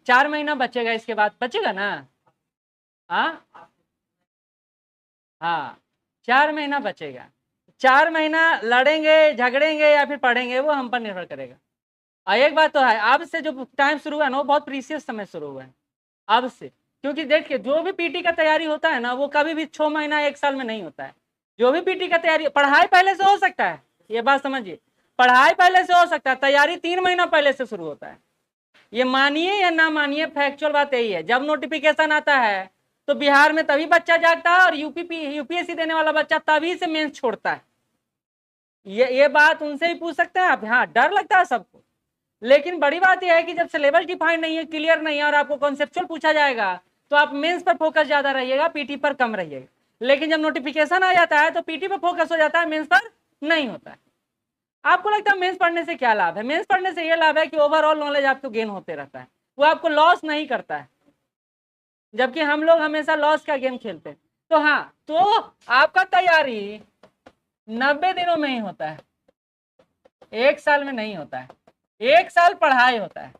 4 महीना बचेगा, इसके बाद बचेगा ना। हाँ हाँ, 4 महीना बचेगा। 4 महीना लड़ेंगे झगड़ेंगे या फिर पढ़ेंगे, वो हम पर निर्भर करेगा। और एक बात तो है, अब से जो टाइम शुरू हुआ ना, वो बहुत प्रीसियस समय शुरू हुआ है अब से। क्योंकि देखिए, जो भी पीटी का तैयारी होता है ना, वो कभी भी 6 महीना 1 साल में नहीं होता है। जो भी पीटी का तैयारी, पढ़ाई पहले से हो सकता है, ये बात समझिए, पढ़ाई पहले से हो सकता है, तैयारी 3 महीना पहले से शुरू होता है। ये मानिए या ना मानिए, फैक्चुअल बात यही है। जब नोटिफिकेशन आता है तो बिहार में तभी बच्चा जागता है, और यूपीएससी देने वाला बच्चा तभी से मेंस छोड़ता है। ये बात उनसे ही पूछ सकते हैं आप। हाँ, डर लगता है सबको, लेकिन बड़ी बात यह है कि जब सिलेबस डिफाइन नहीं है, क्लियर नहीं है, और आपको कॉन्सेप्चुअल पूछा जाएगा, तो आप मेंस पर फोकस ज्यादा रहिएगा, पीटी पर कम रहिएगा। लेकिन जब नोटिफिकेशन आ जाता है तो पीटी पर फोकस हो जाता है, मेंस पर नहीं होता है। आपको लगता है मेंस पढ़ने से क्या लाभ है? मेंस पढ़ने से यह लाभ है कि ओवरऑल नॉलेज आपको गेन होते रहता है, वो आपको लॉस नहीं करता है, जबकि हम लोग हमेशा लॉस का गेम खेलते हैं। तो हाँ, तो आपका तैयारी 90 दिनों में ही होता है, 1 साल में नहीं होता है। 1 साल पढ़ाई होता है,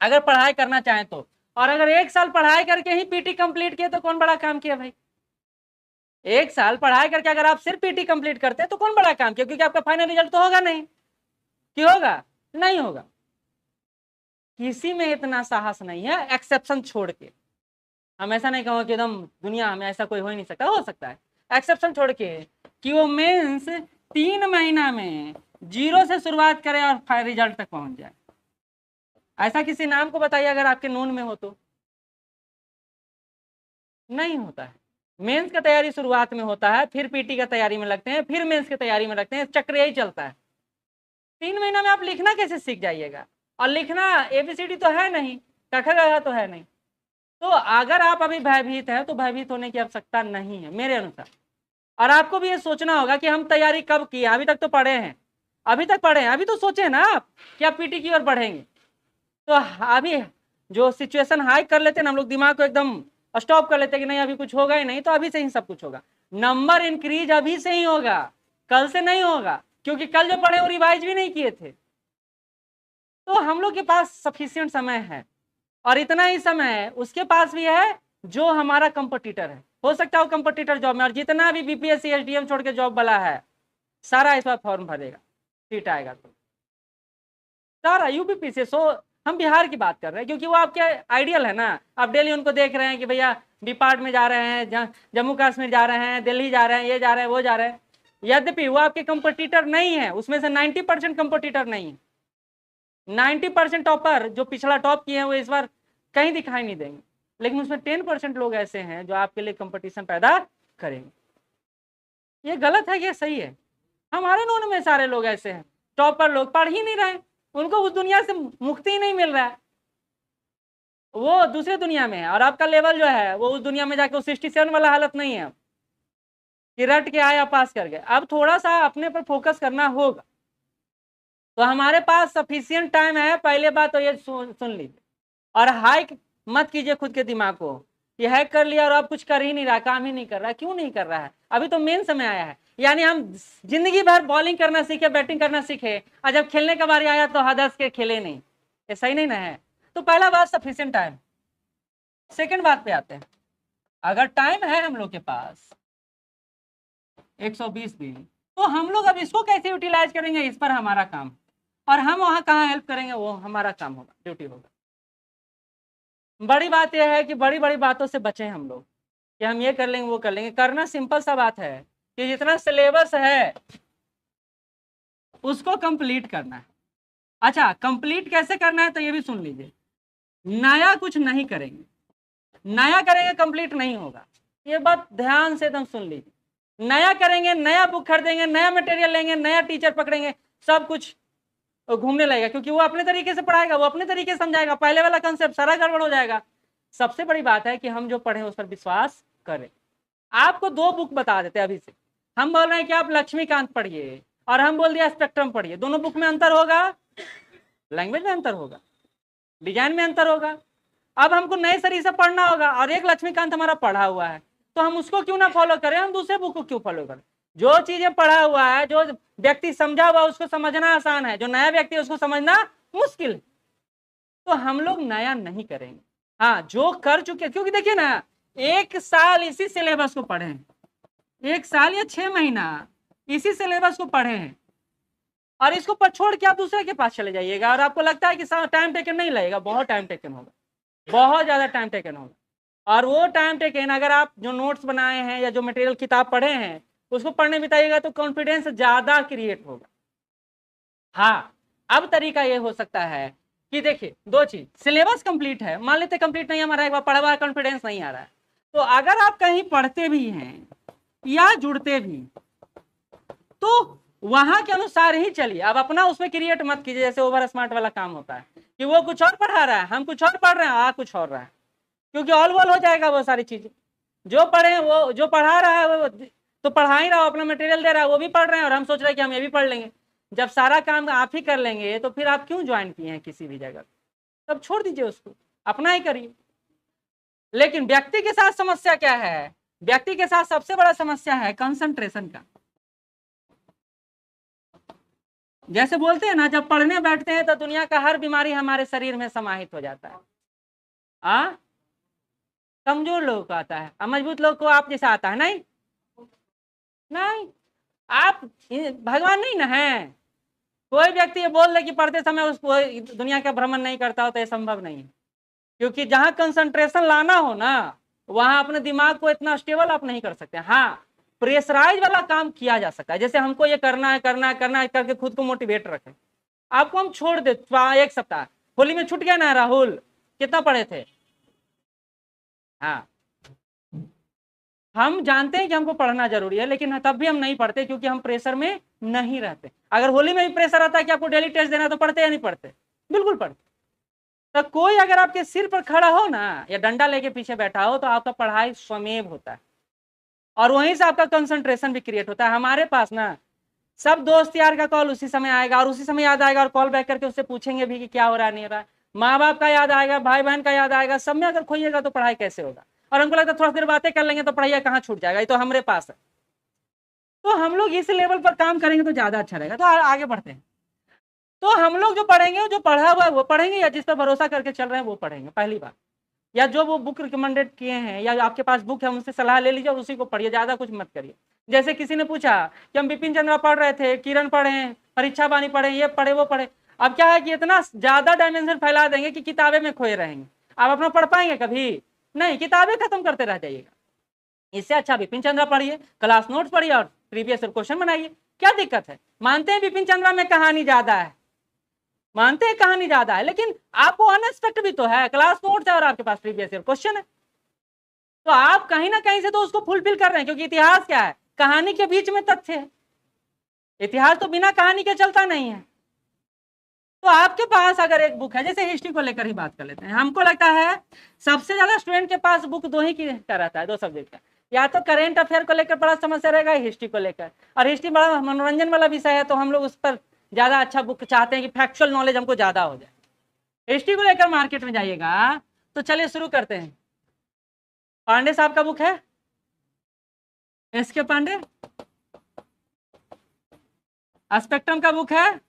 अगर पढ़ाई करना चाहें तो। और अगर 1 साल पढ़ाई करके ही पीटी कंप्लीट किए तो कौन बड़ा काम किया भाई? 1 साल पढ़ाई करके अगर आप सिर्फ पीटी कंप्लीट करते हैं तो कौन बड़ा काम किया? क्योंकि आपका फाइनल रिजल्ट तो होगा नहीं। कि होगा? नहीं होगा। किसी में इतना साहस नहीं है, एक्सेप्शन छोड़ के। हम ऐसा नहीं कहूँगा कि एकदम दुनिया में ऐसा कोई हो ही नहीं सकता, हो सकता है, एक्सेप्शन छोड़ के, कि वो मेंस 3 महीना में 0 से शुरुआत करे और फाइनल रिजल्ट तक पहुंच जाए। ऐसा किसी नाम को बताइए अगर आपके नून में हो तो। नहीं होता है। मेंस का तैयारी शुरुआत में होता है, फिर पीटी का तैयारी में लगते हैं, फिर मेंस की तैयारी में लगते हैं, चक्र यही चलता है। 3 महीना में आप लिखना कैसे सीख जाइएगा? और लिखना एबीसीडी तो है नहीं, कखा गया तो है नहीं। तो अगर आप अभी भयभीत हैं तो भयभीत होने की आवश्यकता नहीं है मेरे अनुसार। और आपको भी ये सोचना होगा कि हम तैयारी कब की, अभी तक तो पढ़े हैं, अभी तक पढ़े हैं, अभी तो सोचे ना आप कि आप पीटी की ओर बढ़ेंगे। तो अभी जो सिचुएशन हाई कर लेते हैं ना हम लोग, दिमाग को एकदम स्टॉप कर लेते हैं कि नहीं अभी कुछ होगा ही नहीं, तो अभी से ही सब कुछ होगा। नंबर इंक्रीज अभी से ही होगा, कल से नहीं होगा, क्योंकि कल जो पढ़े वो रिवाइज भी नहीं किए थे। तो हम लोग के पास सफिशिएंट समय है, और इतना ही समय उसके पास भी है जो हमारा कंपटीटर है। हो सकता है वो कंपटीटर जॉब में, और जितना भी बीपीएससी एसडीएम छोड़ के जॉब वाला है, सारा इस बार फॉर्म भरेगा, सीट आएगा तो सारा यूपी से। सो हम बिहार की बात कर रहे हैं क्योंकि वो आपके आइडियल है ना। आप डेली उनको देख रहे हैं कि भैया डिपार्ट में जा रहे हैं, जम्मू कश्मीर जा रहे हैं, दिल्ली जा रहे हैं, ये जा रहे हैं, वो जा रहे हैं। यद्यपि वो आपके कंपटीटर नहीं है, उसमें से 90% कंपटीटर नहीं है। 90% टॉपर जो पिछला टॉप किए हैं वो इस बार कहीं दिखाई नहीं देंगे, लेकिन उसमें 10% लोग ऐसे हैं जो आपके लिए कंपटीशन पैदा करेंगे। ये गलत है, ये सही है? हमारे नोन में सारे लोग ऐसे हैं, टॉपर लोग पढ़ ही नहीं रहे, उनको उस दुनिया से मुक्ति ही नहीं मिल रहा है, वो दूसरे दुनिया में है। और आपका लेवल जो है वो उस दुनिया में जाके 67 वाला हालत नहीं है कि रट के आया पास कर गए। अब थोड़ा सा अपने पर फोकस करना होगा। तो हमारे पास सफिशियंट टाइम है, पहले बात तो ये सुन लीजिए। और हाइक मत कीजिए खुद के दिमाग को, ये हैक कर लिया और अब कुछ कर ही नहीं रहा, काम ही नहीं कर रहा। क्यों नहीं कर रहा है? अभी तो मेन समय आया है। यानी हम जिंदगी भर बॉलिंग करना सीखे, बैटिंग करना सीखे, और जब खेलने का बारी आया तो हदस के खेले नहीं। ये सही नहीं ना है? तो पहला बात सफिशियंट टाइम। सेकंड बात पे आते हैं, अगर टाइम है हम लोग के पास 120 दिन, तो हम लोग अब इसको कैसे यूटिलाइज करेंगे, इस पर हमारा काम। और हम वहां कहाँ हेल्प करेंगे, वो हमारा काम होगा, ड्यूटी होगा। बड़ी बात यह है कि बड़ी बड़ी बातों से बचें हम लोग, कि हम ये कर लेंगे वो कर लेंगे। करना सिंपल सा बात है कि जितना सिलेबस है उसको कंप्लीट करना है। अच्छा, कंप्लीट कैसे करना है तो ये भी सुन लीजिए। नया कुछ नहीं करेंगे, नया करेंगे कंप्लीट नहीं होगा, ये बात ध्यान से एकदम सुन लीजिए। नया करेंगे, नया बुक खरीदेंगे, नया मटेरियल लेंगे, नया टीचर पकड़ेंगे, सब कुछ घूमने लगेगा, क्योंकि वो अपने तरीके से पढ़ाएगा, वो अपने तरीके से समझाएगा, पहले वाला कंसेप्ट सारा गड़बड़ हो जाएगा। सबसे बड़ी बात है कि हम जो पढ़े उस पर विश्वास करें। आपको 2 बुक बता देते हैं अभी से, हम बोल रहे हैं कि आप लक्ष्मीकांत पढ़िए, और हम बोल दिया स्पेक्ट्रम पढ़िए। दोनों बुक में अंतर होगा, लैंग्वेज में अंतर होगा, डिजाइन में अंतर होगा। अब हमको नए शरीर से पढ़ना होगा, और एक लक्ष्मीकांत हमारा पढ़ा हुआ है, तो हम उसको क्यों ना फॉलो करें, हम दूसरे बुक को क्यों फॉलो करें? जो चीजें पढ़ा हुआ है, जो व्यक्ति समझा हुआ उसको समझना आसान है, जो नया व्यक्ति है उसको समझना मुश्किल है। तो हम लोग नया नहीं करेंगे। हाँ, जो कर चुके, क्योंकि देखिए ना, 1 साल इसी सिलेबस को पढ़े हैं, 1 साल या 6 महीना इसी सिलेबस को पढ़े हैं, और इसको पर छोड़ के आप दूसरे के पास चले जाइएगा और आपको लगता है कि टाइम टेकन नहीं लगेगा, बहुत टाइम टेकन होगा, बहुत ज्यादा टाइम टेकन होगा। और वो टाइम टेकन अगर आप जो नोट्स बनाए हैं या जो मटेरियल किताब पढ़े हैं उसको पढ़ने बिताइएगा तो कॉन्फिडेंस ज्यादा क्रिएट होगा। हाँ, अब तरीका ये हो सकता है कि देखिए, 2 चीज, सिलेबस कंप्लीट है, मान लेते कंप्लीट नहीं हमारा, एक बार पढ़ा हुआ कॉन्फिडेंस नहीं आ रहा है, तो अगर आप कहीं पढ़ते भी हैं या जुड़ते भी तो वहां के अनुसार ही चलिए, अब अपना उसमें क्रिएट मत कीजिए, जैसे ओवर स्मार्ट वाला काम होता है कि वो कुछ और पढ़ा रहा है, हम कुछ और पढ़ रहे हैं, आ कुछ और रहा है, क्योंकि ऑल वॉल हो जाएगा वो सारी चीजें। जो पढ़े हैं वो, जो पढ़ा रहा है वो तो पढ़ा ही रहा, अपना मटेरियल दे रहा है, वो भी पढ़ रहे हैं और हम सोच रहे हैं कि हम ये भी पढ़ लेंगे। जब सारा काम आप ही कर लेंगे तो फिर आप क्यों ज्वाइन किए हैं किसी भी जगह, तब छोड़ दीजिए उसको, अपना ही करिए। लेकिन व्यक्ति के साथ समस्या क्या है, व्यक्ति के साथ सबसे बड़ा समस्या है कंसंट्रेशन का। जैसे बोलते हैं ना, जब पढ़ने बैठते हैं तो दुनिया का हर बीमारी हमारे शरीर में समाहित हो जाता है। कमजोर लोगों को आता है, मजबूत लोग को आप जैसा आता है नहीं, नहीं, आप भगवान नहीं ना है। कोई व्यक्ति ये बोल दे कि पढ़ते समय उसको दुनिया का भ्रमण नहीं करता हो तो ये संभव नहीं है, क्योंकि जहां कंसंट्रेशन लाना हो ना वहां अपने दिमाग को इतना स्टेबल आप नहीं कर सकते। हाँ, प्रेशराइज वाला काम किया जा सकता है, जैसे हमको ये करना है करना है करना है करके खुद को मोटिवेट रखें। आपको हम छोड़ दे 1 सप्ताह, होली में छूट गया ना राहुल, कितना पढ़े थे? हाँ, हम जानते हैं कि हमको पढ़ना जरूरी है, लेकिन तब भी हम नहीं पढ़ते क्योंकि हम प्रेशर में नहीं रहते। अगर होली में भी प्रेशर आता है कि आपको डेली टेस्ट देना, तो पढ़ते या नहीं पढ़ते? बिल्कुल पढ़ते। तो कोई अगर आपके सिर पर खड़ा हो ना या डंडा लेके पीछे बैठा हो तो आपका पढ़ाई स्वमेव होता है और वहीं से आपका कंसंट्रेशन भी क्रिएट होता है। हमारे पास ना सब दोस्त यार का कॉल उसी समय आएगा और उसी समय याद आएगा और कॉल बैक करके उससे पूछेंगे भी कि क्या हो रहा नहीं हो रहा। माँ बाप का याद आएगा, भाई बहन का याद आएगा, सब में अगर खोइएगा तो पढ़ाई कैसे होगा? और हमको लगता है थोड़ा देर बातें कर लेंगे तो पढ़ाई कहाँ छूट जाएगा, ये तो हमारे पास है। तो हम लोग इस लेवल पर काम करेंगे तो ज्यादा अच्छा रहेगा। तो आगे बढ़ते हैं। तो हम लोग जो पढ़ेंगे, जो पढ़ा हुआ है वो पढ़ेंगे, या जिस पर भरोसा करके चल रहे हैं वो पढ़ेंगे, पहली बात। या जो वो बुक रिकमेंडेड किए हैं या आपके पास बुक है उनसे सलाह ले लीजिए और उसी को पढ़िए, ज्यादा कुछ मत करिए। जैसे किसी ने पूछा कि हम बिपिन चंद्रा पढ़ रहे थे, किरण पढ़े, परीक्षा बानी पढ़े, ये पढ़े वो पढ़े, अब क्या है कि इतना ज्यादा डायमेंशन फैला देंगे कि किताबें में खोए रहेंगे, आप अपना पढ़ पाएंगे कभी नहीं, किताबें खत्म करते रह जाइएगा। इससे अच्छा बिपिन चंद्रा पढ़िए, क्लास नोट्स पढ़िए और प्रीवियस क्वेश्चन बनाइए। क्या दिक्कत है? मानते हैं बिपिन चंद्रा में कहानी ज्यादा है, मानते हैं कहानी ज्यादा है, लेकिन आपको अनएक्सपेक्ट भी तो है, क्लास नोट्स है और आपके पास प्रीवियस ईयर क्वेश्चन है, तो आप कहीं ना कहीं से तो उसको फुलफिल कर रहे हैं। क्योंकि इतिहास क्या है? कहानी के बीच में तथ्य है, इतिहास तो बिना कहानी के चलता नहीं है। तो आपके पास अगर एक बुक है, जैसे हिस्ट्री को लेकर ही बात कर लेते हैं, हमको लगता है सबसे ज्यादा स्टूडेंट के पास बुक 2 ही का रहता है, 2 सब्जेक्ट का, या तो करेंट अफेयर को लेकर बड़ा समस्या रहेगा, हिस्ट्री को लेकर। और हिस्ट्री बड़ा मनोरंजन वाला विषय है तो हम लोग उस पर ज्यादा अच्छा बुक चाहते हैं कि फैक्चुअल नॉलेज हमको ज्यादा हो जाए। हिस्ट्री को लेकर मार्केट में जाइएगा तो चलिए शुरू करते हैं। पांडे साहब का बुक है, एस के पांडे। स्पेक्ट्रम का बुक है,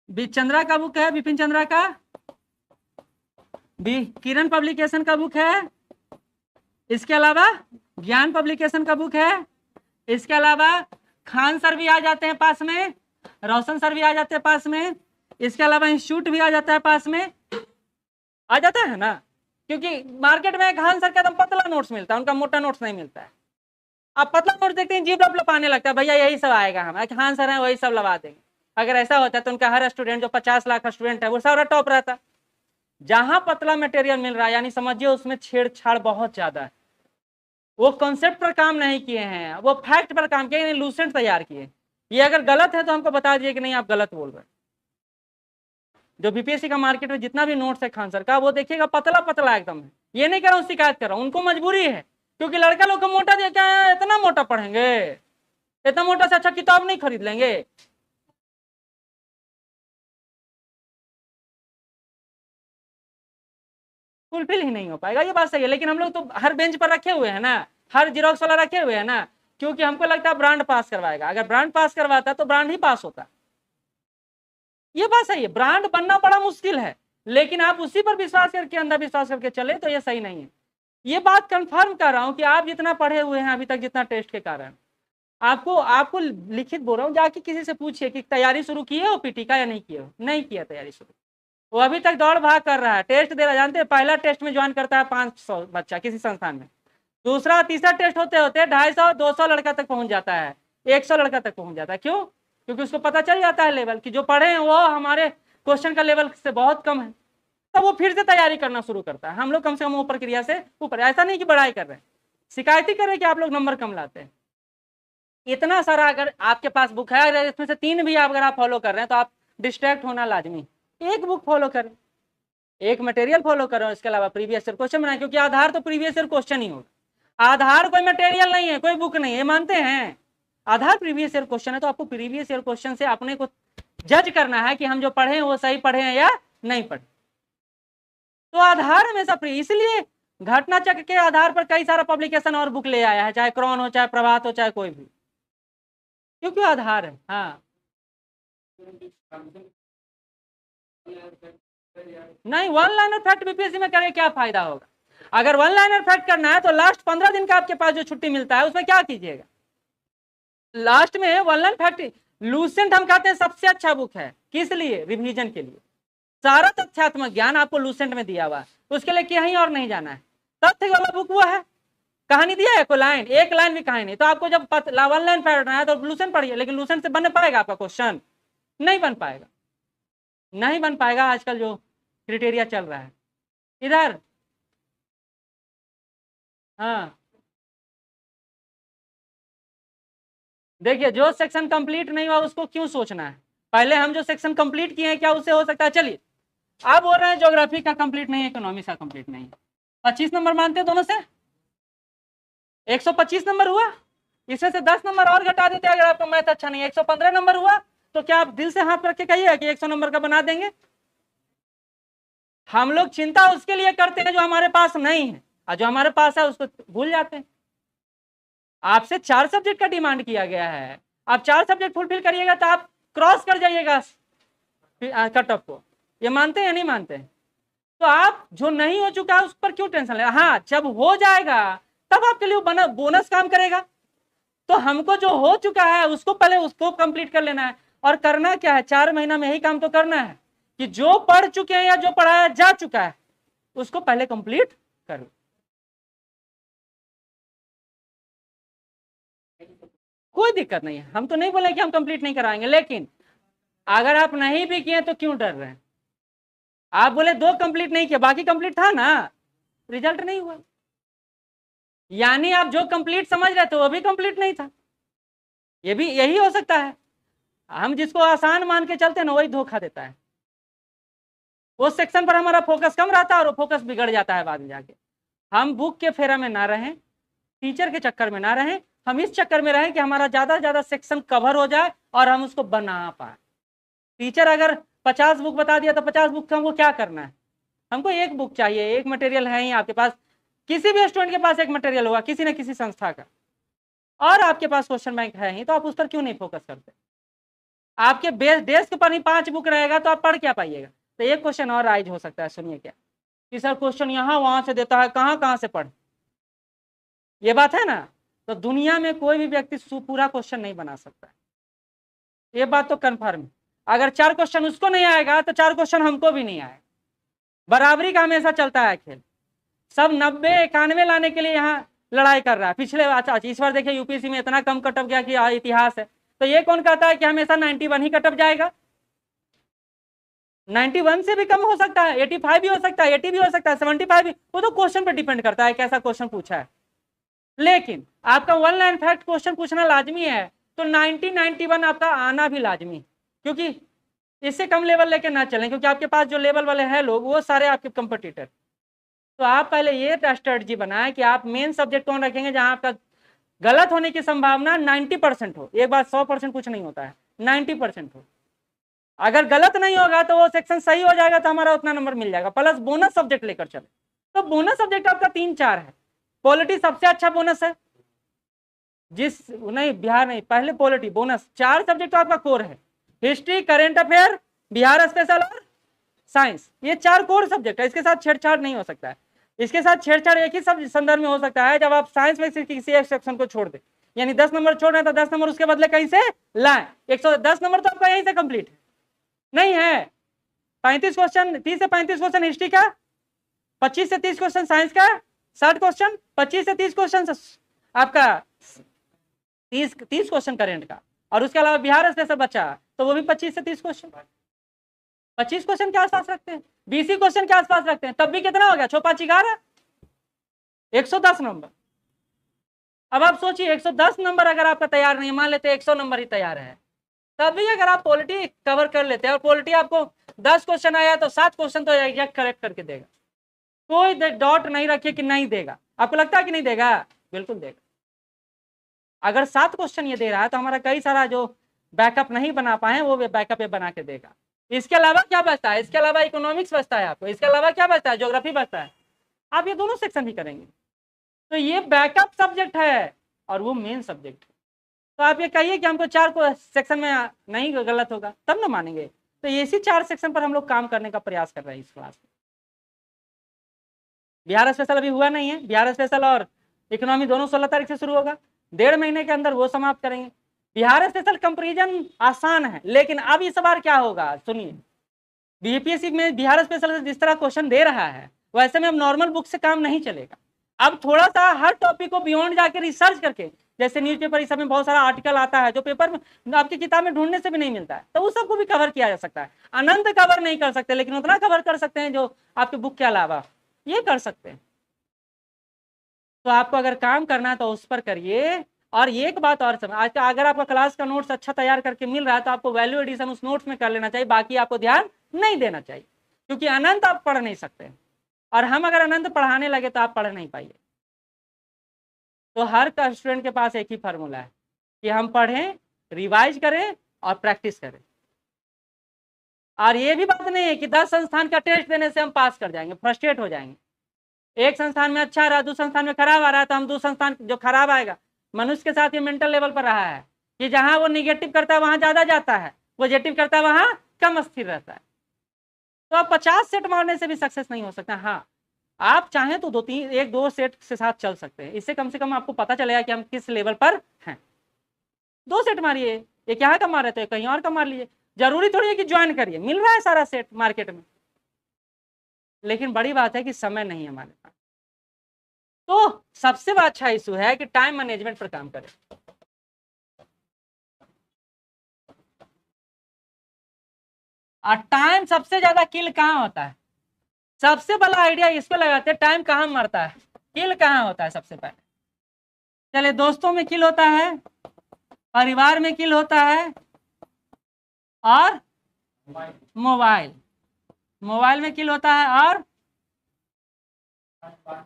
चंद्रा का बुक है, बिपिन चंद्रा का। किरण पब्लिकेशन का बुक है। इसके अलावा ज्ञान पब्लिकेशन का बुक है। इसके अलावा खान सर भी आ जाते हैं पास में, रोशन सर भी आ जाते हैं पास में। इसके अलावा इंस्टीट्यूट भी आ जाता है पास में, आ जाता है ना, क्योंकि मार्केट में खान सर का एकदम पतला नोट्स मिलता है, उनका मोटा नोट्स नहीं मिलता है। आप पतला नोट्स देखते हैं जीभ लपलपाने लगता है, भैया यही सब आएगा, हम खान सर हैं वही सब लगा देंगे। अगर ऐसा होता है तो उनका हर स्टूडेंट जो 50 लाख स्टूडेंट है वो सारा टॉप रहता। जहां पतला मटेरियल मिल रहा है यानी समझिए उसमें छेड़छाड़ बहुत ज्यादा है, वो कॉन्सेप्ट पर काम नहीं किए हैं, वो फैक्ट पर काम किए, लूसेंट तैयार किए। ये अगर गलत है तो हमको बता दिए कि नहीं आप गलत बोल रहे हैं। जो बीपीएससी का मार्केट में जितना भी नोट्स है खान सर का, वो देखिएगा पतला पतला एकदम है। ये नहीं कर रहा हूँ शिकायत कर रहा हूँ, उनको मजबूरी है, क्योंकि लड़का लोग को मोटा दिया, क्या इतना मोटा पढ़ेंगे, इतना मोटा से अच्छा किताब नहीं खरीद लेंगे। फुलफिल ही नहीं हो पाएगा, ये बात सही है। लेकिन हम लोग तो हर बेंच पर रखे हुए हैं ना, हर जीरोक्स वाला रखे हुए हैं ना, क्योंकि हमको लगता है ब्रांड पास करवाएगा। अगर ब्रांड पास करवाता तो ब्रांड ही पास होता। ये बात सही है, ब्रांड बनना बड़ा मुश्किल है, लेकिन आप उसी पर विश्वास करके अंधविश्वास करके चले तो ये सही नहीं है। ये बात कंफर्म कर रहा हूं कि आप जितना पढ़े हुए हैं अभी तक, जितना टेस्ट के कारण, आपको लिखित बोल रहा हूँ, जाके किसी से पूछिए कि तैयारी शुरू किए हो पीटी का या नहीं किए हो। नहीं किया तैयारी शुरू, वो अभी तक दौड़ भाग कर रहा है, टेस्ट दे रहा है। जानते हैं पहला टेस्ट में ज्वाइन करता है 500 बच्चा किसी संस्थान में, दूसरा तीसरा टेस्ट होते होते 250 200 लड़का तक पहुंच जाता है, 100 लड़का तक पहुंच जाता है। क्यों? क्योंकि उसको पता चल जाता है लेवल कि जो पढ़े हैं वो हमारे क्वेश्चन का लेवल से बहुत कम है, तब वो फिर से तैयारी करना शुरू करता है। हम लोग कम से कम वो प्रक्रिया से ऊपर, ऐसा नहीं कि बड़ाई कर रहे हैं, शिकायत ही कर रहे हैं कि आप लोग नंबर कम लाते हैं। इतना सारा अगर आपके पास बुक है, अगर इसमें से 3 भी अगर आप फॉलो कर रहे हैं तो आप डिस्ट्रैक्ट होना लाजमी। एक बुक फॉलो करें, एक मटेरियल फॉलो करें, इसके अलावा प्रीवियस ईयर क्वेश्चन बनाए, क्योंकि आधार तो प्रीवियस ईयर क्वेश्चन ही होगा। आधार कोई मटेरियल नहीं है, कोई बुक नहीं है, मानते हैं? आधार प्रीवियस ईयर क्वेश्चन है, तो आपको प्रीवियस ईयर क्वेश्चन से अपने को जज करना है कि हम जो पढ़े हैं वो सही पढ़े हैं या नहीं पढ़े। तो आधार हमेशा फ्री, इसलिए घटना चक्र के आधार पर कई सारा पब्लिकेशन और बुक ले आया है, चाहे क्रॉन हो, चाहे प्रभात हो, चाहे कोई भी, क्योंकि आधार है। हाँ नहीं, वन लाइनर फैक्ट बीपीएससी में करके क्या फायदा होगा? अगर वन लाइनर फैक्ट करना है तो लास्ट 15 दिन का आपके पास जो छुट्टी मिलता है उसमें क्या कीजिएगा? लास्ट में वन लाइन फैक्ट, लूसेंट हम कहते हैं सबसे अच्छा बुक है, किस लिए? रिवीजन के लिए। सारा तथ्यात्मक ज्ञान आपको लूसेंट में दिया हुआ है, उसके लिए कहीं और नहीं जाना है। तथ्य वाला बुक वो है, कहानी दिया है कोई लाइन, एक लाइन भी कहानी नहीं। तो आपको जब वन लाइन पढ़ना है तो लूसेंट पढ़िए, लेकिन लूसेंट से बन पाएगा आपका क्वेश्चन? नहीं बन पाएगा, नहीं बन पाएगा। आजकल जो क्राइटेरिया चल रहा है इधर, हाँ देखिए, जो सेक्शन कंप्लीट नहीं हुआ उसको क्यों सोचना है? पहले हम जो सेक्शन कंप्लीट किए हैं क्या उससे हो सकता है? चलिए, आप बोल रहे हैं ज्योग्राफी का कंप्लीट नहीं है, इकोनॉमिक्स का कंप्लीट नहीं है, 25 नंबर मानते हैं दोनों से, 125 नंबर हुआ। इसमें से 10 नंबर और घटा देते अगर आपका मैथ अच्छा नहीं है, 115 नंबर हुआ। तो क्या आप दिल से हाथ रख के कहिए कि 100 नंबर का बना देंगे? हम लोग चिंता उसके लिए करते हैं जो हमारे पास नहीं है, और जो हमारे पास है उसको भूल जाते हैं। आपसे 4 सब्जेक्ट का डिमांड किया गया है, आप 4 सब्जेक्ट फुलफिल करिएगा तो आप क्रॉस कर जाइएगा कट ऑफ को। ये मानते हैं या नहीं मानते हैं? तो आप जो नहीं हो चुका है उस पर क्यों टेंशन ले? हाँ, जब हो जाएगा तब आपके लिए बोनस काम करेगा। तो हमको जो हो चुका है उसको पहले उसको कंप्लीट कर लेना है। और करना क्या है? 4 महीना में यही काम तो करना है कि जो पढ़ चुके हैं या जो पढ़ाया जा चुका है उसको पहले कंप्लीट करो। कोई दिक्कत नहीं है, हम तो नहीं बोले कि हम कंप्लीट नहीं कराएंगे, लेकिन अगर आप नहीं भी किए तो क्यों डर रहे हैं? आप बोले 2 कंप्लीट नहीं किया, बाकी कंप्लीट था ना, रिजल्ट नहीं हुआ, यानी आप जो कंप्लीट समझ रहे थे वो भी कंप्लीट नहीं था। ये भी यही हो सकता है, हम जिसको आसान मान के चलते हैं ना वही धोखा देता है। वो सेक्शन पर हमारा फोकस कम रहता है और वो फोकस बिगड़ जाता है बाद में जाके। हम बुक के फेरा में ना रहें, टीचर के चक्कर में ना रहें, हम इस चक्कर में रहें कि हमारा ज़्यादा से ज़्यादा सेक्शन कवर हो जाए और हम उसको बना पाए। टीचर अगर 50 बुक बता दिया तो 50 बुक का हमको क्या करना है? हमको एक बुक चाहिए, एक मटेरियल है ही आपके पास, किसी भी स्टूडेंट के पास एक मटेरियल होगा किसी न किसी संस्था का, और आपके पास क्वेश्चन बैंक है ही, तो आप उस पर क्यों नहीं फोकस करते? आपके डेस्क पर ही 5 बुक रहेगा तो आप पढ़ क्या पाइएगा? तो एक क्वेश्चन और राइज हो सकता है, सुनिए क्या कि सर क्वेश्चन यहाँ वहां से देता है, कहाँ कहाँ से पढ़, ये बात है ना? तो दुनिया में कोई भी व्यक्ति पूरा क्वेश्चन नहीं बना सकता, ये बात तो कन्फर्म है। अगर 4 क्वेश्चन उसको नहीं आएगा तो 4 क्वेश्चन हमको भी नहीं आएगा। बराबरी का हमेशा चलता है खेल, सब 90 91 लाने के लिए यहाँ लड़ाई कर रहा है। पिछले अच्छा इस बार देखिए यूपीएससी में इतना कम कटअप गया कि इतिहास है, तो ये कौन कहता है कि हमेशा 91 ही कटअप जाएगा? 91 से भी कम हो सकता है, 85 भी हो सकता है, 80 भी हो सकता है, 75 भी, वो तो क्वेश्चन पर डिपेंड करता है कैसा क्वेश्चन पूछा है। लेकिन आपका वन लाइन फैक्ट क्वेश्चन पूछना लाजमी है, तो 90 91 आपका आना भी लाजमी, क्योंकि इससे कम लेवल लेके ना चलें, क्योंकि आपके पास जो लेवल वाले हैं लोग वो सारे आपके कंपटीटर। तो आप पहले ये स्ट्रेटजी बनाएं कि आप मेन सब्जेक्ट कौन रखेंगे जहां आपका गलत होने की संभावना 90% हो। एक बार 100% कुछ नहीं होता है, 90% हो। अगर गलत नहीं होगा तो वो सेक्शन सही हो जाएगा, तो हमारा उतना नंबर मिल जाएगा, प्लस बोनस सब्जेक्ट लेकर चले। तो बोनस सब्जेक्ट आपका 3-4 है। पॉलिटी सबसे अच्छा बोनस है, नहीं बिहार नहीं, पहले पॉलिटी बोनस, 4 सब्जेक्ट तो आपका कोर है, history, current affair Bihar special और साइंस, ये 4 कोर सब्जेक्ट है, इसके साथ छेड़छाड़ नहीं हो सकता है। इसके साथ छेड़छाड़ एक ही सब संदर्भ में हो सकता है, जब आप साइंस में किसी एक सेक्शन को छोड़ दें, यानी 10 नंबर छोड़ रहे हैं तो 10 नंबर उसके बदले कहीं से लाएं। 110 नंबर तो आपका यहीं से कंप्लीट है नहीं है। 35 क्वेश्चन, 30 से 35 क्वेश्चन हिस्ट्री का, 25 से 30 क्वेश्चन साइंस का, 60 क्वेश्चन, 25 से 30 क्वेश्चन आपका 30 क्वेश्चन करेंट का, और उसके अलावा बिहार स्पेशल बचा तो वो भी 25 से 30 क्वेश्चन, 25 क्वेश्चन के आसपास रखते हैं, 20 क्वेश्चन के आसपास रखते हैं, तब भी कितना हो गया, 6×5=11, 110 नंबर। अब आप सोचिए 110 नंबर अगर आपका तैयार नहीं, मान लेते 100 नंबर ही तैयार है, तब भी अगर आप पॉलिटी कवर कर लेते हैं, और पॉलिटी आपको 10 क्वेश्चन आया तो 7 क्वेश्चन तो एग्जैक्ट करेक्ट करके देगा, कोई डॉट नहीं रखिए कि नहीं देगा। आपको लगता है कि नहीं देगा? बिल्कुल देगा। अगर 7 क्वेश्चन ये दे रहा है तो हमारा कई सारा जो बैकअप नहीं बना पाए वो बैकअप ये बना के देगा। इसके अलावा क्या बचता है? इसके अलावा इकोनॉमिक्स बचता है आपको, इसके अलावा क्या बचता है? ज्योग्राफी बचता है। आप ये दोनों सेक्शन भी करेंगे तो ये बैकअप सब्जेक्ट है और वो मेन सब्जेक्ट है। तो आप ये कहिए कि हमको 4 सेक्शन में नहीं, गलत होगा तब ना मानेंगे। तो इसी 4 सेक्शन पर हम लोग काम करने का प्रयास कर रहे हैं इस क्लास में। बिहार स्पेशल अभी हुआ नहीं है, बिहार स्पेशल और इकोनॉमी दोनों 16 तारीख से शुरू होगा, 1.5 महीने के अंदर वो समाप्त करेंगे। बिहार स्पेशल कंपेरिजन आसान है, लेकिन अब इस बार क्या होगा सुनिए, बीपीएससी में बिहार स्पेशल जिस तरह क्वेश्चन दे रहा है वैसे में अब नॉर्मल बुक से काम नहीं चलेगा। अब थोड़ा सा हर टॉपिक को बियॉन्ड जाके रिसर्च करके, जैसे न्यूज़पेपर इस समय बहुत सारा आर्टिकल आता है जो पेपर में आपकी किताब में ढूंढने से भी नहीं मिलता है, तो उस सबको भी कवर किया जा सकता है। अनंत कवर नहीं कर सकते, लेकिन उतना कवर कर सकते हैं जो आपके बुक के अलावा ये कर सकते हैं। तो आपको अगर काम करना है तो उस पर करिए। और एक बात और समझ, आज का अगर आपका क्लास का नोट्स अच्छा तैयार करके मिल रहा है तो आपको वैल्यू एडिशन उस नोट्स में कर लेना चाहिए, बाकी आपको ध्यान नहीं देना चाहिए, क्योंकि अनंत आप पढ़ नहीं सकते, और हम अगर अनंत पढ़ाने लगे तो आप पढ़ नहीं पाइए। तो हर स्टूडेंट के पास एक ही फार्मूला है कि हम पढ़ें, रिवाइज करें और प्रैक्टिस करें। और ये भी बात नहीं है कि 10 संस्थान का टेस्ट देने से हम पास कर जाएंगे, फ्रस्ट्रेट हो जाएंगे। एक संस्थान में अच्छा रहा, दूसरे संस्थान में खराब आ रहा है तो हम दूसरे संस्थान जो खराब आएगा, मनुष्य के साथ ये मेंटल लेवल पर रहा है कि जहां वो निगेटिव करता है वहां ज्यादा जाता है, पॉजिटिव करता है वहां कम स्थिर रहता है। तो आप 50 सेट मारने से भी सक्सेस नहीं हो सकता। हाँ, आप चाहें तो 1-2 सेट के साथ चल सकते हैं, इससे कम से कम आपको पता चलेगा कि हम किस लेवल पर हैं। 2 सेट मारिए, एक यहाँ का मार रहे थे कहीं और का मार लीजिए, जरूरी थोड़ी है कि ज्वाइन करिए, मिल रहा है सारा सेट मार्केट में। लेकिन बड़ी बात है कि समय नहीं है हमारे पास। तो सबसे अच्छा इशू है कि टाइम मैनेजमेंट पर काम करें। और टाइम सबसे ज्यादा किल कहाँ होता है? सबसे बड़ा आइडिया इस पे लगाते हैं, टाइम कहाँ मरता है, किल कहाँ होता है सबसे पहले? चले, दोस्तों में किल होता है, परिवार में किल होता है, और मोबाइल में किल होता है,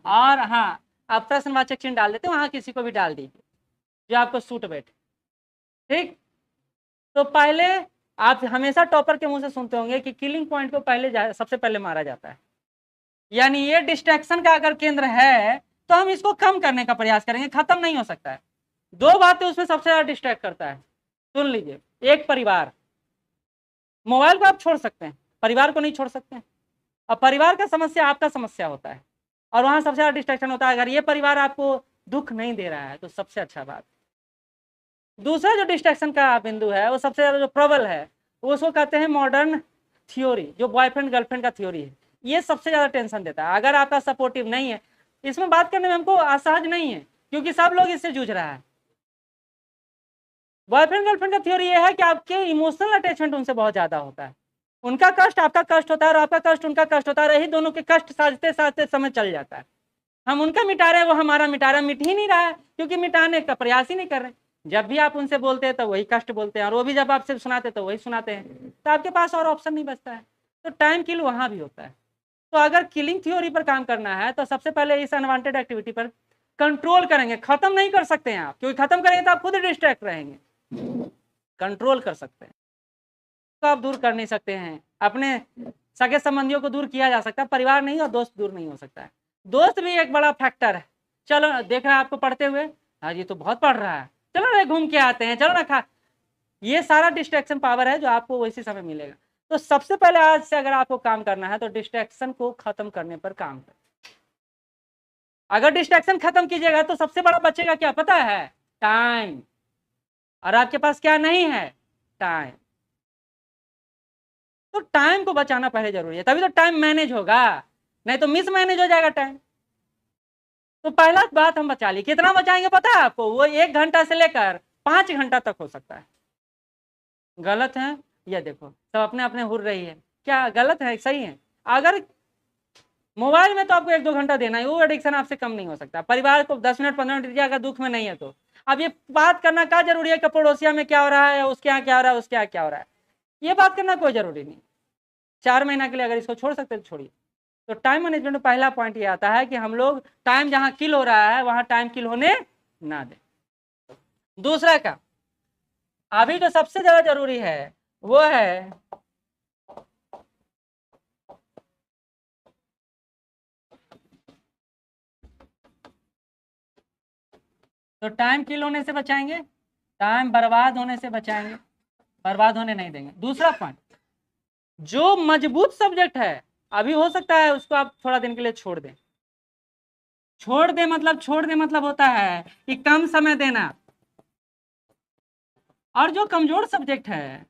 और हाँ, आप प्रश्नवाचक चिन्ह डाल देते हैं, वहां किसी को भी डाल दीजिए जो आपको सूट बैठे। ठीक, तो पहले आप हमेशा टॉपर के मुंह से सुनते होंगे कि किलिंग पॉइंट को सबसे पहले मारा जाता है, यानी ये डिस्ट्रैक्शन का अगर केंद्र है तो हम इसको कम करने का प्रयास करेंगे, खत्म नहीं हो सकता है। 2 बातें उसमें सबसे ज्यादा डिस्ट्रैक्ट करता है, सुन लीजिए। एक, परिवार, मोबाइल को आप छोड़ सकते हैं, परिवार को नहीं छोड़ सकते हैं। अब परिवार का समस्या आपका समस्या होता है, और वहां सबसे ज्यादा डिस्ट्रैक्शन होता है। अगर ये परिवार आपको दुख नहीं दे रहा है तो सबसे अच्छा बात। दूसरा जो डिस्ट्रैक्शन का बिंदु है, वो सबसे ज्यादा जो प्रबल है, वो उसको कहते हैं मॉडर्न थ्योरी, जो बॉयफ्रेंड गर्लफ्रेंड का थ्योरी है। ये सबसे ज्यादा टेंशन देता है। अगर आपका सपोर्टिव नहीं है, इसमें बात करने में हमको असहज नहीं है, क्योंकि सब लोग इससे जूझ रहा है। बॉयफ्रेंड गर्लफ्रेंड का थ्योरी ये है कि आपके इमोशनल अटैचमेंट उनसे बहुत ज्यादा होता है, उनका कष्ट आपका कष्ट होता है, और आपका कष्ट उनका कष्ट होता है, यही दोनों के कष्ट साझते साझते समय चल जाता है। हम उनका मिटा रहे हैं, वो हमारा मिटा रहा है, मिट ही नहीं रहा है, क्योंकि मिटाने का प्रयास ही नहीं कर रहे। जब भी आप उनसे बोलते हैं तो वही कष्ट बोलते हैं, और वो भी जब आपसे सुनाते तो वही सुनाते हैं, तो आपके पास और ऑप्शन नहीं बचता है। तो टाइम किल वहां भी होता है। तो अगर किलिंग थ्योरी पर काम करना है तो सबसे पहले इस अनवांटेड एक्टिविटी पर कंट्रोल करेंगे। खत्म नहीं कर सकते हैं आप, क्योंकि खत्म करेंगे तो आप खुद डिस्ट्रैक्ट रहेंगे। कंट्रोल कर सकते हैं तो आप दूर कर नहीं सकते हैं। अपने सगे संबंधियों को दूर किया जा सकता है, परिवार नहीं, और दोस्त दूर नहीं हो सकता है। दोस्त भी एक बड़ा फैक्टर है। चलो, देख रहा है आपको पढ़ते हुए, हाँ ये तो बहुत पढ़ रहा है, चलो ना घूम के आते हैं, चलो ना खा। ये सारा डिस्ट्रैक्शन पावर है जो आपको उसी समय मिलेगा। तो सबसे पहले आज से अगर आपको काम करना है तो डिस्ट्रैक्शन को खत्म करने पर काम करें। अगर डिस्ट्रैक्शन खत्म कीजिएगा तो सबसे बड़ा बचेगा क्या पता है? टाइम। और आपके पास क्या नहीं है? टाइम। तो टाइम को बचाना पहले जरूरी है, तभी तो टाइम मैनेज होगा, नहीं तो मिस मैनेज हो जाएगा टाइम। तो पहला बात हम बचा ली, कितना बचाएंगे पता है आपको? वो 1 घंटा से लेकर 5 घंटा तक हो सकता है। गलत है? ये देखो सब अपने अपने हुर रही है, क्या गलत है सही है? अगर मोबाइल में तो आपको 1-2 घंटा देना है, वो एडिक्शन आपसे कम नहीं हो सकता। परिवार को 10 मिनट 15 मिनट दीजिए अगर दुख में नहीं है तो। अब ये बात करना क्या जरूरी है कि पड़ोसिया में क्या हो रहा है, उसके यहाँ क्या हो रहा है, उसके यहाँ क्या हो रहा है, ये बात करना कोई जरूरी नहीं। 4 महीना के लिए अगर इसको छोड़ सकते तो छोड़िए। तो टाइम मैनेजमेंट में पहला पॉइंट ये आता है कि हम लोग टाइम जहां किल हो रहा है वहां टाइम किल होने ना दें। दूसरा का अभी जो सबसे ज्यादा जरूरी है वो है तो टाइम किल होने से बचाएंगे, टाइम बर्बाद होने से बचाएंगे, बर्बाद होने नहीं देंगे। दूसरा पॉइंट, जो मजबूत सब्जेक्ट है अभी हो सकता है उसको आप थोड़ा दिन के लिए छोड़ दें। छोड़ दे मतलब होता है कि कम समय देना। और जो कमजोर सब्जेक्ट है,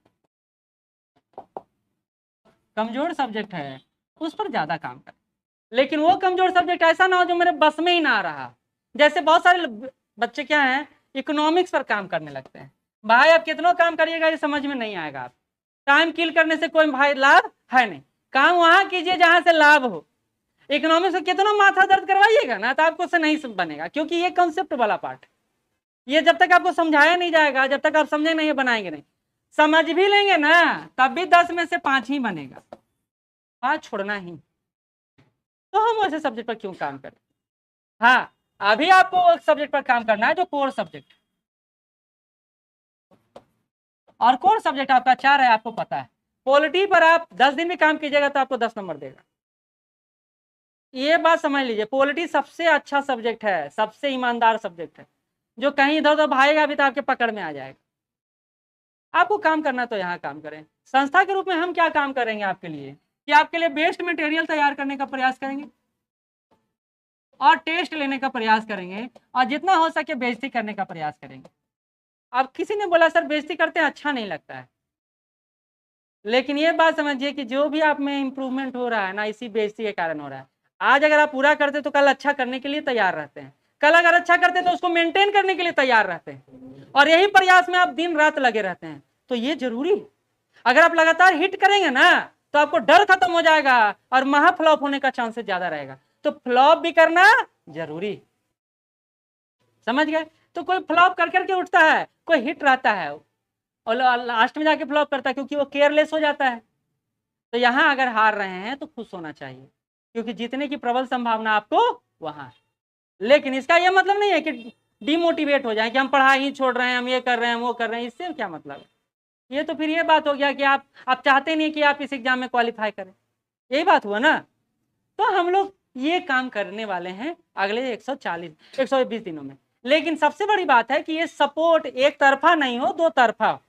कमजोर सब्जेक्ट है उस पर ज्यादा काम करें। लेकिन वो कमजोर सब्जेक्ट ऐसा ना हो जो मेरे बस में ही ना आ रहा। जैसे बहुत सारे बच्चे क्या हैं, इकोनॉमिक्स पर काम करने लगते हैं। भाई आप कितना काम करिएगा ये समझ में नहीं आएगा। आप टाइम किल करने से कोई भाई लाभ है नहीं। काम वहां कीजिए जहां से लाभ हो। इकोनॉमिक्स में कितना माथा दर्द करवाइएगा ना तो आपको से नहीं बनेगा, क्योंकि ये कॉन्सेप्ट वाला पार्ट, ये जब तक आपको समझाया नहीं जाएगा, जब तक आप समझे नहीं बनाएंगे नहीं। समझ भी लेंगे ना तब भी 10 में से 5 ही बनेगा, 5 छोड़ना ही। तो हम वैसे सब्जेक्ट पर क्यों काम करें? हाँ, अभी आपको एक सब्जेक्ट पर काम करना है जो कोर सब्जेक्ट, और कोर सब्जेक्ट आपका 4 है, आपको पता है। पॉलिटी पर आप 10 दिन भी काम कीजिएगा तो आपको 10 नंबर देगा। ये बात समझ लीजिए, पॉलिटी सबसे अच्छा सब्जेक्ट है, सबसे ईमानदार सब्जेक्ट है, जो कहीं इधर उधर भागेगा भी तो आपके पकड़ में आ जाएगा। आपको काम करना तो यहाँ काम करें। संस्था के रूप में हम क्या काम करेंगे आपके लिए कि आपके लिए बेस्ट मटेरियल तैयार करने का प्रयास करेंगे और टेस्ट लेने का प्रयास करेंगे और जितना हो सके बेइज्जती करने का प्रयास करेंगे। अब किसी ने बोला सर बेइज्जती करते हैं अच्छा नहीं लगता है, लेकिन ये बात समझिए कि जो भी आप में इंप्रूवमेंट हो रहा है ना इसी बेइज्जती के कारण हो रहा है। आज अगर आप पूरा करते तो कल अच्छा करने के लिए तैयार रहते हैं, कल अगर अच्छा करते तो उसको मेंटेन करने के लिए तैयार रहते हैं, और यही प्रयास में आप दिन रात लगे रहते हैं। तो ये जरूरी, अगर आप लगातार हिट करेंगे ना तो आपको डर खत्म हो जाएगा और महा फ्लॉप होने का चांसेस ज्यादा रहेगा। तो फ्लॉप भी करना जरूरी, समझ गए? तो कोई फ्लॉप कर करके उठता है, कोई हिट रहता है और लास्ट में जाके फ्लॉप करता है क्योंकि वो केयरलेस हो जाता है। तो यहाँ अगर हार रहे हैं तो खुश होना चाहिए, क्योंकि जीतने की प्रबल संभावना आपको वहां है। लेकिन इसका यह मतलब नहीं है कि डिमोटिवेट हो जाए कि हम पढ़ाई ही छोड़ रहे हैं, हम ये कर रहे हैं, वो कर रहे हैं। इससे क्या मतलब है? ये तो फिर ये बात हो गया कि आप चाहते नहीं कि आप इस एग्जाम में क्वालिफाई करें, यही बात हुआ ना। तो हम लोग ये काम करने वाले हैं अगले 120 दिनों में। लेकिन सबसे बड़ी बात है कि ये सपोर्ट एक तरफा नहीं हो, 2 तरफा।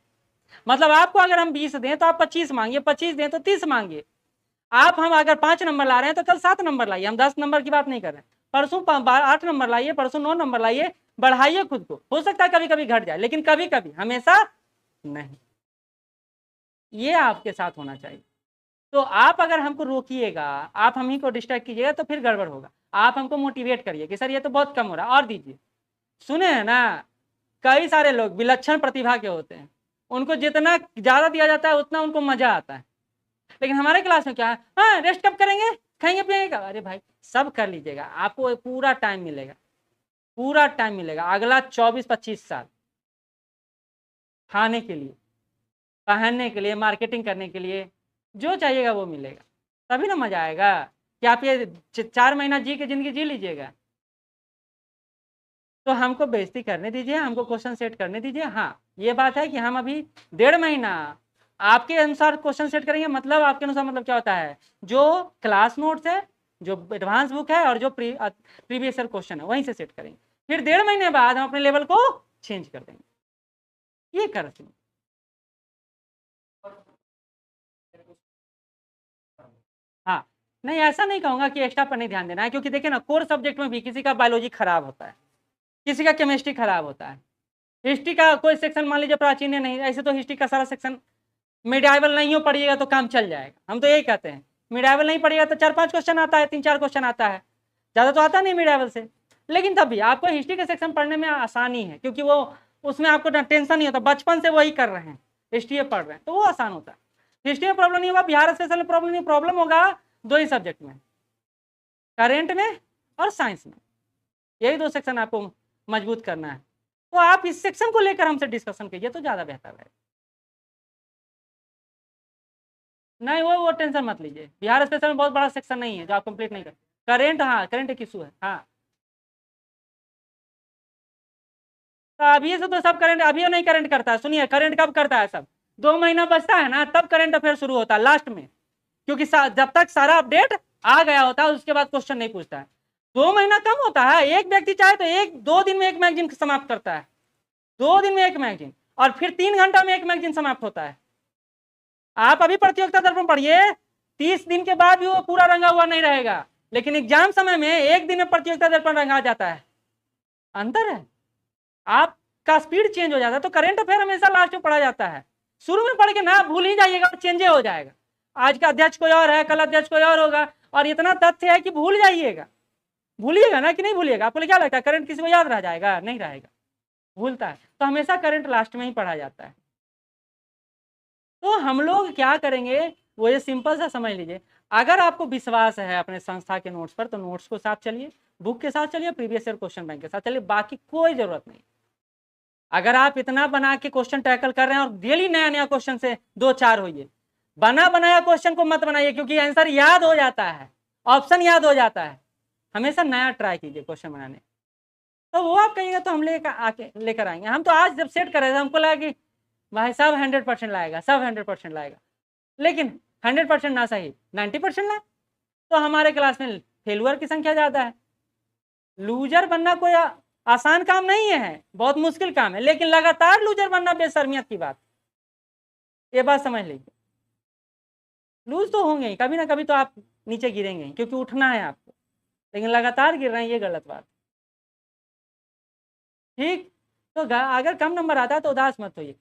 मतलब आपको अगर हम 20 दें तो आप 25 मांगिए, 25 दें तो 30 मांगिए। हम अगर 5 नंबर ला रहे हैं तो कल 7 नंबर लाइए। हम 10 नंबर की बात नहीं कर रहे हैं। परसों 8 नंबर लाइए, परसों 9 नंबर लाइए। बढ़ाइए खुद को, हो सकता है कभी कभी घट जाए लेकिन कभी कभी, हमेशा नहीं। ये आपके साथ होना चाहिए। तो आप अगर हमको रोकिएगा, आप हम ही को डिस्ट्रैक्ट कीजिएगा तो फिर गड़बड़ होगा। आप हमको मोटिवेट करिए कि सर ये तो बहुत कम हो रहा है और दीजिए। सुने हैं ना, कई सारे लोग विलक्षण प्रतिभा के होते हैं, उनको जितना ज्यादा दिया जाता है उतना उनको मजा आता है। लेकिन हमारे क्लास में क्या है, हाँ रेस्ट कब करेंगे, खाएंगे पिएंगे। अरे भाई सब कर लीजिएगा, आपको पूरा टाइम मिलेगा, पूरा टाइम मिलेगा अगला 24-25 साल खाने के लिए, पहनने के लिए, मार्केटिंग करने के लिए, जो चाहिएगा वो मिलेगा। तभी ना मजा आएगा कि आप ये 4 महीना जी के जिंदगी जी लीजिएगा। तो हमको बेइज्जती करने दीजिए, हमको क्वेश्चन सेट करने दीजिए। हाँ ये बात है कि हम अभी 1.5 महीना आपके अनुसार क्वेश्चन सेट करेंगे। मतलब आपके अनुसार मतलब क्या होता है, जो क्लास नोट्स है, जो एडवांस बुक है और जो प्रीवियस ईयर क्वेश्चन है वहीं से सेट करेंगे। फिर 1.5 महीने बाद हम अपने लेवल को चेंज कर देंगे। ये कर सकते हाँ, नहीं ऐसा नहीं कहूँगा कि एक्स्ट्रा पर नहीं ध्यान देना है, क्योंकि देखिए ना कोर सब्जेक्ट में भी किसी का बायोलॉजी खराब होता है, किसी का केमिस्ट्री खराब होता है, हिस्ट्री का कोई सेक्शन मान लीजिए प्राचीन नहीं, ऐसे तो हिस्ट्री का सारा सेक्शन मिडाइवल नहीं हो पढ़िएगा तो काम चल जाएगा, हम तो यही कहते हैं। मिडाइवल नहीं पढ़िएगा तो 4-5 क्वेश्चन आता है, 3-4 क्वेश्चन आता है, ज़्यादा तो आता नहीं मिडाइवल से, लेकिन तब भी आपको हिस्ट्री के सेक्शन पढ़ने में आसानी है, क्योंकि वो उसमें आपको टेंशन नहीं होता, बचपन से वही कर रहे हैं, हिस्ट्री पढ़ रहे हैं, तो वो आसान होता है। हिस्ट्री में प्रॉब्लम नहीं होगा, बिहार स्पेशल में प्रॉब्लम नहीं, प्रॉब्लम होगा 2 ही सब्जेक्ट में, करेंट में और साइंस में, यही 2 सेक्शन आपको मजबूत करना है। तो आप इस सेक्शन को लेकर हमसे डिस्कशन कीजिए तो ज़्यादा बेहतर है। नहीं वो टेंशन मत लीजिए, बिहार स्पेशल में बहुत बड़ा सेक्शन नहीं है जो आप कंप्लीट नहीं कर। करेंट, हाँ करेंट एक इशू है, हाँ तो अभी से तो सब करेंट अभी नहीं करेंट करता है। सुनिए, करेंट कब करता है? सब 2 महीना बचता है ना, तब करेंट अफेयर शुरू होता है लास्ट में, क्योंकि जब तक सारा अपडेट आ गया होता है उसके बाद क्वेश्चन नहीं पूछता है। 2 महीना कम होता है, एक व्यक्ति चाहे तो 1-2 दिन में एक मैगजीन समाप्त करता है, 2 दिन में एक मैगजीन, और फिर 3 घंटा में एक मैगजीन समाप्त होता है। आप अभी प्रतियोगिता दर्पण पढ़िए, 30 दिन के बाद भी वो पूरा रंगा हुआ नहीं रहेगा, लेकिन एग्जाम समय में 1 दिन में प्रतियोगिता दर्पण रंगा जाता है। अंतर है, आपका स्पीड चेंज हो जाता है। तो करेंट अफेयर हमेशा लास्ट में पढ़ा जाता है, शुरू में पढ़ के ना भूल ही जाइएगा, चेंज हो जाएगा। आज का अध्यक्ष कोई और है, कल अध्यक्ष कोई और होगा, और इतना तथ्य है कि भूल जाइएगा, भूलिएगा ना कि नहीं भूलिएगा? आपको क्या लगता है करंट किसी को याद रह जाएगा? नहीं रहेगा, भूलता है। तो हमेशा करंट लास्ट में ही पढ़ा जाता है। तो हम लोग क्या करेंगे वो ये सिंपल सा समझ लीजिए, अगर आपको विश्वास है अपने संस्था के नोट्स पर तो नोट्स को साथ चलिए, बुक के साथ चलिए, प्रीवियस ईयर क्वेश्चन बैंक के साथ चलिए, बाकी कोई जरूरत नहीं। अगर आप इतना बना के क्वेश्चन टैकल कर रहे हैं और डेली नया नया क्वेश्चन से 2-4 होइए, बना बनाया क्वेश्चन को मत बनाइए, क्योंकि आंसर याद हो जाता है, ऑप्शन याद हो जाता है। हमेशा नया ट्राई कीजिए क्वेश्चन बनाने। तो वो आप कहिएगा तो हम लेकर आएंगे। हम तो आज जब सेट कर रहे थे हमको लगा कि भाई सब 100% लाएगा, सब 100% लाएगा, लेकिन 100% ना सही 90% लाए, तो हमारे क्लास में फेलुअर की संख्या ज़्यादा है। लूजर बनना कोई आसान काम नहीं है, बहुत मुश्किल काम है, लेकिन लगातार लूजर बनना बेशर्मियत की बात, ये बात समझ लीजिए। लूज तो होंगे ही, कभी ना कभी तो आप नीचे गिरेंगे ही, क्योंकि उठना है आपको, लेकिन लगातार गिर रहे हैं ये गलत बात। ठीक, तो अगर कम नंबर आता है तो उदास मत होइए,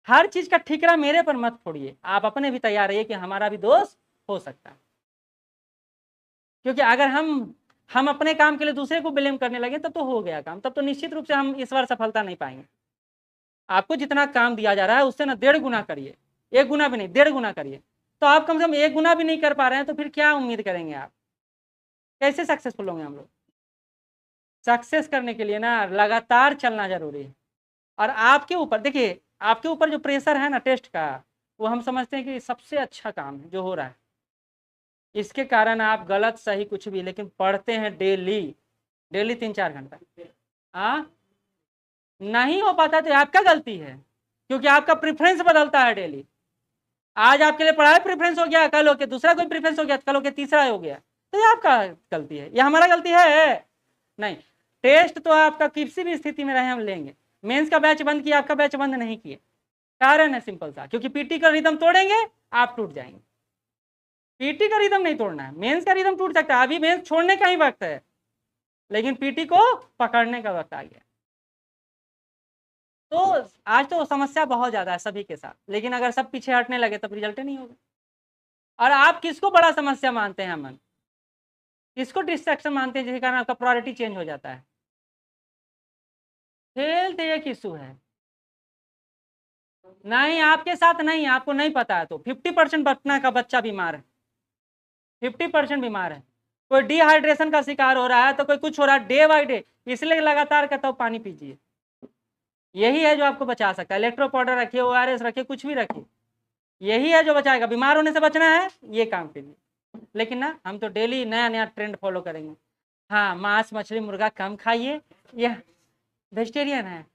हर चीज का ठिकरा मेरे पर मत फोड़िए, आप अपने भी तैयार रहिए कि हमारा भी दोष हो सकता है। क्योंकि अगर हम अपने काम के लिए दूसरे को ब्लेम करने लगे तब तो हो गया काम, तब तो निश्चित रूप से हम इस बार सफलता नहीं पाएंगे। आपको जितना काम दिया जा रहा है उससे ना 1.5 गुना करिए, 1 गुना भी नहीं 1.5 गुना करिए। तो आप कम से कम 1 गुना भी नहीं कर पा रहे हैं तो फिर क्या उम्मीद करेंगे आप? कैसे सक्सेसफुल होंगे हम लोग? सक्सेस करने के लिए ना लगातार चलना जरूरी है। और आपके ऊपर देखिए, आपके ऊपर जो प्रेशर है ना टेस्ट का, वो हम समझते हैं कि सबसे अच्छा काम है जो हो रहा है। इसके कारण आप गलत सही कुछ भी, लेकिन पढ़ते हैं डेली, डेली 3-4 घंटा। हाँ, नहीं हो पाता तो आपका गलती है, क्योंकि आपका प्रेफरेंस बदलता है डेली। आज आपके लिए पढ़ाई प्रेफरेंस हो गया, कल होके दूसरा कोई प्रेफरेंस हो गया, कल होके तीसरा हो गया, तो ये आपका गलती है, ये हमारा गलती है नहीं। टेस्ट तो आपका किसी भी स्थिति में रहे हम लेंगे। मेंस का बैच बंद किया, आपका बैच बंद नहीं किए, कारण है सिंपल सा, क्योंकि पीटी का रिदम तोड़ेंगे आप टूट जाएंगे। पीटी का रिदम नहीं तोड़ना है, मेंस का रिदम टूट सकता है, अभी मेंस छोड़ने का ही वक्त है, लेकिन पीटी को पकड़ने का वक्त आ गया। तो आज तो समस्या बहुत ज्यादा है सभी के साथ, लेकिन अगर सब पीछे हटने लगे तब रिजल्ट नहीं होगा। और आप किसको बड़ा समस्या मानते हैं अमन? किसको डिस्ट्रैक्शन मानते हैं जिसके कारण आपका प्रायोरिटी चेंज हो जाता है? हेल्थ एक इशू है, नहीं आपके साथ नहीं, आपको नहीं पता है तो 50% पटना का बच्चा बीमार है, 50% बीमार है। कोई डिहाइड्रेशन का शिकार हो रहा है तो कोई कुछ हो रहा है, डे बाई डे, इसलिए लगातार कहता हूँ पानी पीजिए, यही है जो आपको बचा सकता है। इलेक्ट्रो पाउडर रखिए, ORS रखिए, कुछ भी रखिए, यही है जो बचाएगा। बीमार होने से बचना है ये काम कीजिए, लेकिन ना हम तो डेली नया नया ट्रेंड फॉलो करेंगे। हाँ, मांस मछली मुर्गा कम खाइए, यह वेजिटेरियन है,